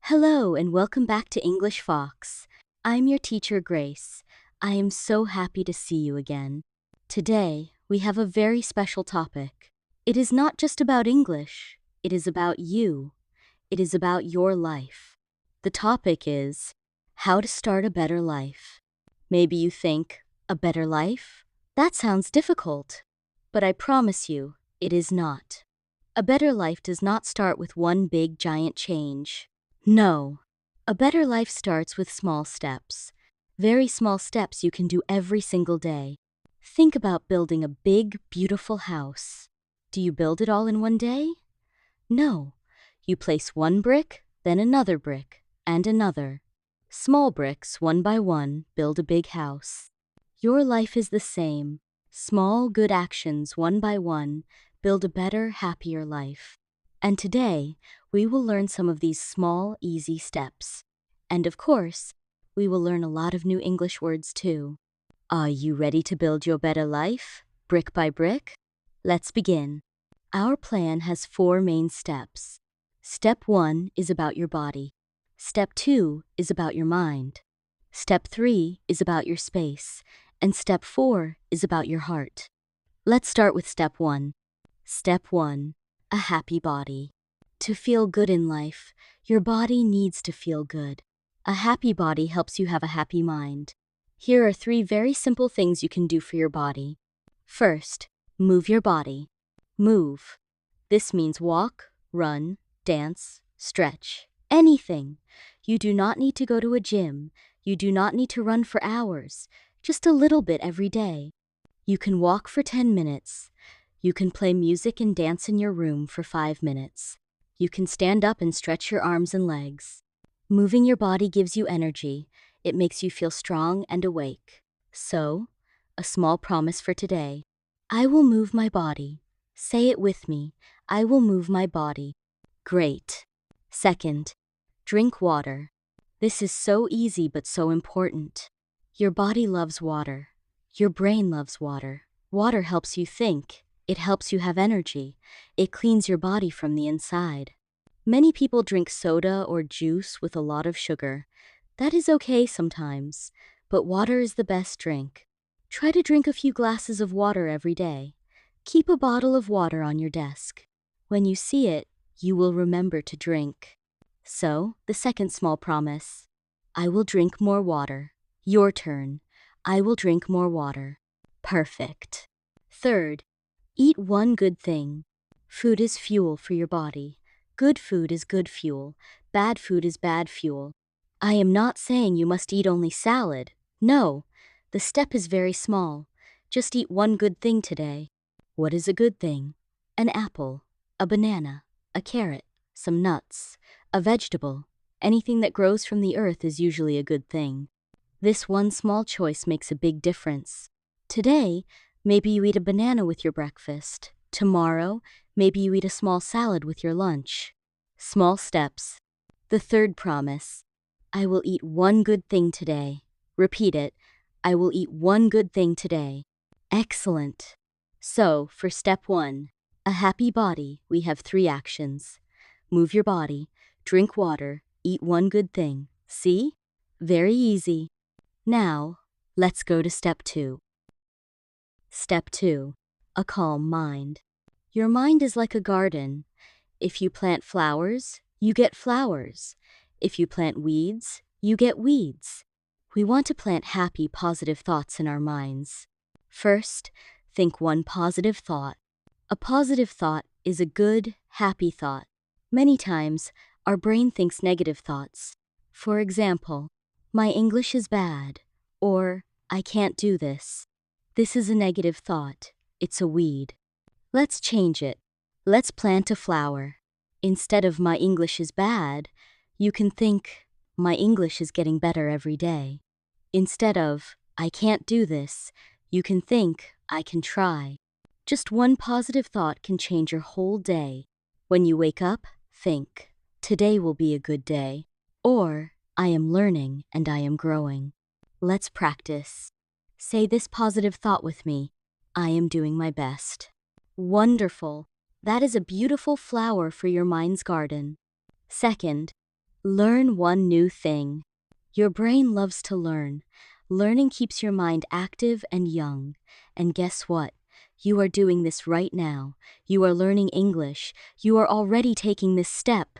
Hello and welcome back to English Fox. I'm your teacher, Grace. I am so happy to see you again. Today, we have a very special topic. It is not just about English, it is about you. It is about your life. The topic is how to start a better life. Maybe you think, a better life? That sounds difficult. But I promise you, it is not. A better life does not start with one big giant change. No. A better life starts with small steps. Very small steps you can do every single day. Think about building a big, beautiful house. Do you build it all in one day? No. You place one brick, then another brick, and another. Small bricks, one by one, build a big house. Your life is the same. Small, good actions, one by one, build a better, happier life. And today, we will learn some of these small, easy steps. And of course, we will learn a lot of new English words too. Are you ready to build your better life, brick by brick? Let's begin. Our plan has 4 main steps. Step 1 is about your body. Step 2 is about your mind. Step 3 is about your space. And step 4 is about your heart. Let's start with step 1. Step 1. A happy body. To feel good in life, your body needs to feel good. A happy body helps you have a happy mind. Here are 3 very simple things you can do for your body. First, move your body. Move. This means walk, run, dance, stretch, anything. You do not need to go to a gym. You do not need to run for hours. Just a little bit every day. You can walk for 10 minutes. You can play music and dance in your room for 5 minutes. You can stand up and stretch your arms and legs. Moving your body gives you energy. It makes you feel strong and awake. So, a small promise for today. I will move my body. Say it with me. I will move my body. Great. Second, drink water. This is so easy but so important. Your body loves water. Your brain loves water. Water helps you think. It helps you have energy. It cleans your body from the inside. Many people drink soda or juice with a lot of sugar. That is okay sometimes, but water is the best drink. Try to drink a few glasses of water every day. Keep a bottle of water on your desk. When you see it, you will remember to drink. So, the second small promise. I will drink more water. Your turn. I will drink more water. Perfect. Third, eat one good thing. Food is fuel for your body. Good food is good fuel. Bad food is bad fuel. I am not saying you must eat only salad. No, the step is very small. Just eat one good thing today. What is a good thing? An apple, a banana, a carrot, some nuts, a vegetable. Anything that grows from the earth is usually a good thing. This one small choice makes a big difference. Today, maybe you eat a banana with your breakfast. Tomorrow, maybe you eat a small salad with your lunch. Small steps. The third promise. I will eat one good thing today. Repeat it. I will eat one good thing today. Excellent. So, for step 1, a happy body, we have 3 actions. Move your body, drink water, eat one good thing. See? Very easy. Now, let's go to step 2. Step 2. A calm mind. Your mind is like a garden. If you plant flowers, you get flowers. If you plant weeds, you get weeds. We want to plant happy, positive thoughts in our minds. First, think one positive thought. A positive thought is a good, happy thought. Many times, our brain thinks negative thoughts. For example, my English is bad, or I can't do this. This is a negative thought. It's a weed. Let's change it. Let's plant a flower. Instead of my English is bad, you can think, my English is getting better every day. Instead of, I can't do this, you can think, I can try. Just one positive thought can change your whole day. When you wake up, think, today will be a good day. Or, I am learning and I am growing. Let's practice. Say this positive thought with me. I am doing my best. Wonderful. That is a beautiful flower for your mind's garden. Second, Learn one new thing. Your brain loves to learn. Learning keeps your mind active and young. And guess what? You are doing this right now. You are learning English. You are already taking this step.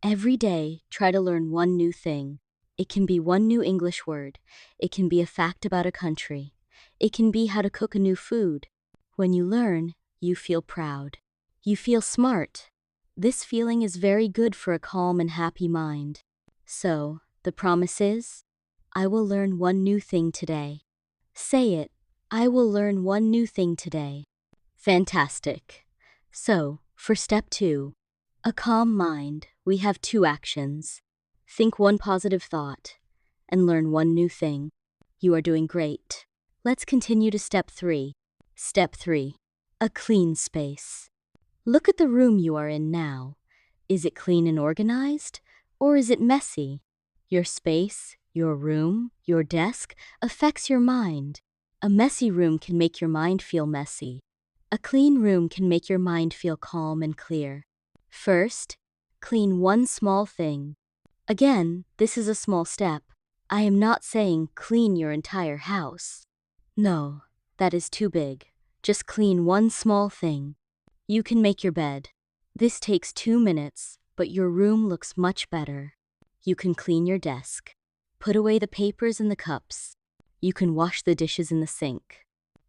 Every day, try to learn one new thing. It can be one new English word. It can be a fact about a country. It can be how to cook a new food. When you learn, you feel proud. You feel smart. This feeling is very good for a calm and happy mind. So, the promise is, I will learn one new thing today. Say it, I will learn one new thing today. Fantastic. So, for step 2, a calm mind, we have 2 actions. Think one positive thought and learn one new thing. You are doing great. Let's continue to step 3. Step 3, a clean space. Look at the room you are in now. Is it clean and organized, or is it messy? Your space, your room, your desk affects your mind. A messy room can make your mind feel messy. A clean room can make your mind feel calm and clear. First, clean one small thing. Again, this is a small step. I am not saying clean your entire house. No, that is too big. Just clean one small thing. You can make your bed. This takes 2 minutes, but your room looks much better. You can clean your desk. Put away the papers and the cups. You can wash the dishes in the sink.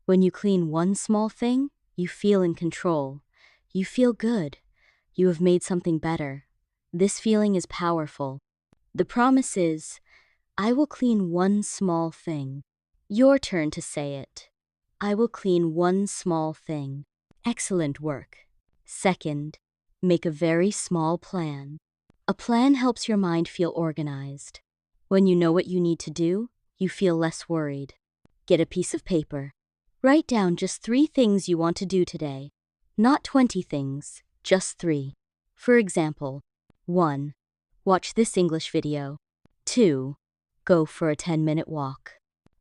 When you clean one small thing, you feel in control. You feel good. You have made something better. This feeling is powerful. The promise is, I will clean one small thing. Your turn to say it. I will clean one small thing. Excellent work. Second, make a very small plan. A plan helps your mind feel organized. When you know what you need to do, you feel less worried. Get a piece of paper. Write down just 3 things you want to do today. Not 20 things, just 3. For example, 1. Watch this English video. 2. Go for a 10-minute walk.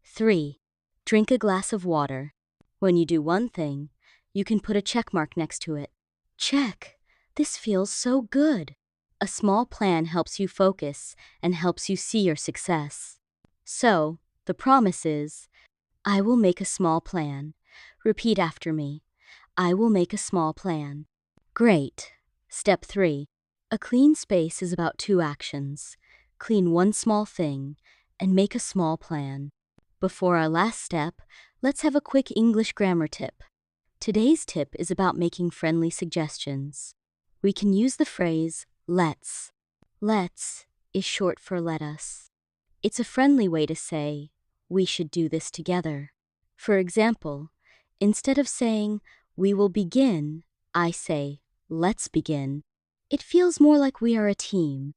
3. Drink a glass of water. When you do one thing, you can put a check mark next to it. Check. This feels so good. A small plan helps you focus and helps you see your success. So, the promise is, I will make a small plan. Repeat after me. I will make a small plan. Great. Step 3. A clean space is about 2 actions. Clean one small thing and make a small plan. Before our last step, let's have a quick English grammar tip. Today's tip is about making friendly suggestions. We can use the phrase let's. Let's is short for let us. It's a friendly way to say, we should do this together. For example, instead of saying, we will begin, I say, let's begin. It feels more like we are a team.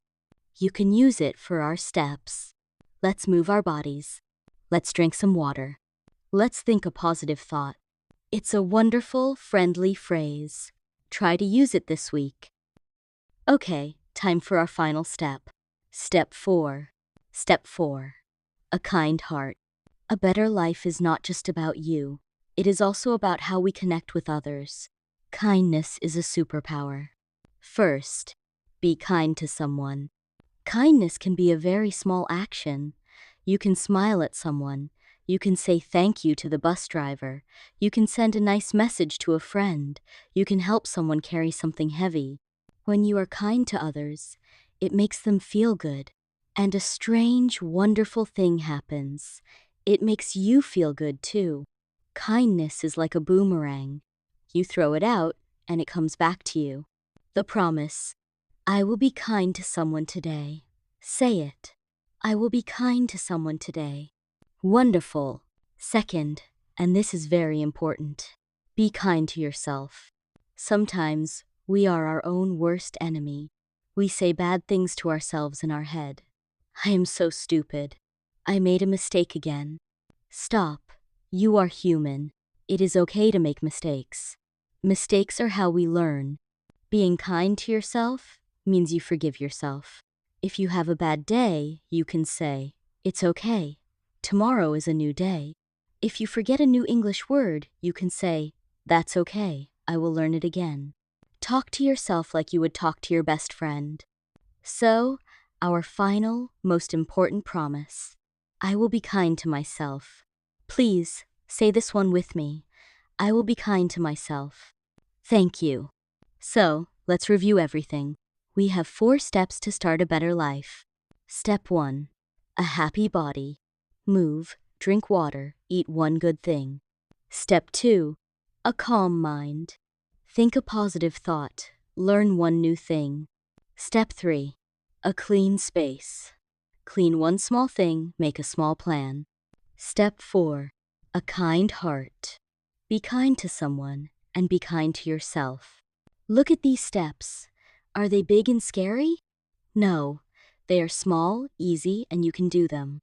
You can use it for our steps. Let's move our bodies. Let's drink some water. Let's think a positive thought. It's a wonderful, friendly phrase. Try to use it this week. Okay, time for our final step. Step 4. Step 4. A kind heart. A better life is not just about you. It is also about how we connect with others. Kindness is a superpower. First, be kind to someone. Kindness can be a very small action. You can smile at someone. You can say thank you to the bus driver. You can send a nice message to a friend. You can help someone carry something heavy. When you are kind to others, it makes them feel good. And a strange, wonderful thing happens. It makes you feel good too. Kindness is like a boomerang. You throw it out, and it comes back to you. The promise. I will be kind to someone today. Say it. I will be kind to someone today. Wonderful. Second, and this is very important, be kind to yourself. Sometimes we are our own worst enemy. We say bad things to ourselves in our head. I am so stupid. I made a mistake again. Stop. You are human. It is okay to make mistakes. Mistakes are how we learn. Being kind to yourself means you forgive yourself. If you have a bad day, you can say, it's okay. Tomorrow is a new day. If you forget a new English word, you can say, that's okay. I will learn it again. Talk to yourself like you would talk to your best friend. So, Our final, most important promise. I will be kind to myself. Please, say this one with me. I will be kind to myself. Thank you. So, let's review everything. We have 4 steps to start a better life. Step 1. A happy body. Move, drink water, eat one good thing. Step 2. A calm mind. Think a positive thought, learn one new thing. Step 3. A clean space. Clean one small thing, make a small plan. Step 4. A kind heart. Be kind to someone and be kind to yourself. Look at these steps. Are they big and scary? No, they are small, easy, and you can do them.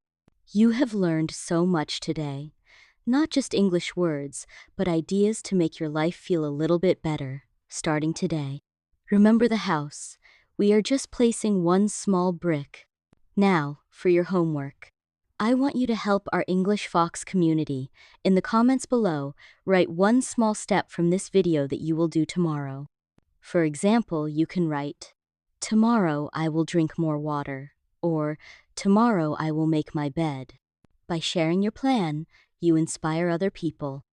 You have learned so much today. Not just English words, but ideas to make your life feel a little bit better, starting today. Remember the house. We are just placing one small brick. Now, for your homework. I want you to help our English Fox community. In the comments below, write one small step from this video that you will do tomorrow. For example, you can write, "Tomorrow I will drink more water," or "Tomorrow I will make my bed." By sharing your plan, you inspire other people.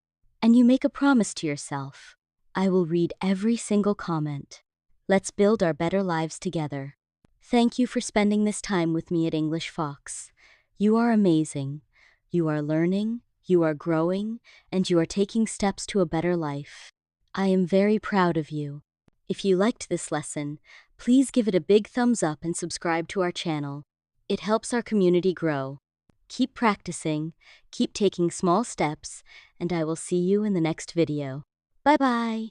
And you make a promise to yourself. I will read every single comment. Let's build our better lives together. Thank you for spending this time with me at English Fox. You are amazing. You are learning, you are growing, and you are taking steps to a better life. I am very proud of you. If you liked this lesson, please give it a big thumbs up and subscribe to our channel. It helps our community grow. Keep practicing, keep taking small steps, and I will see you in the next video. Bye-bye.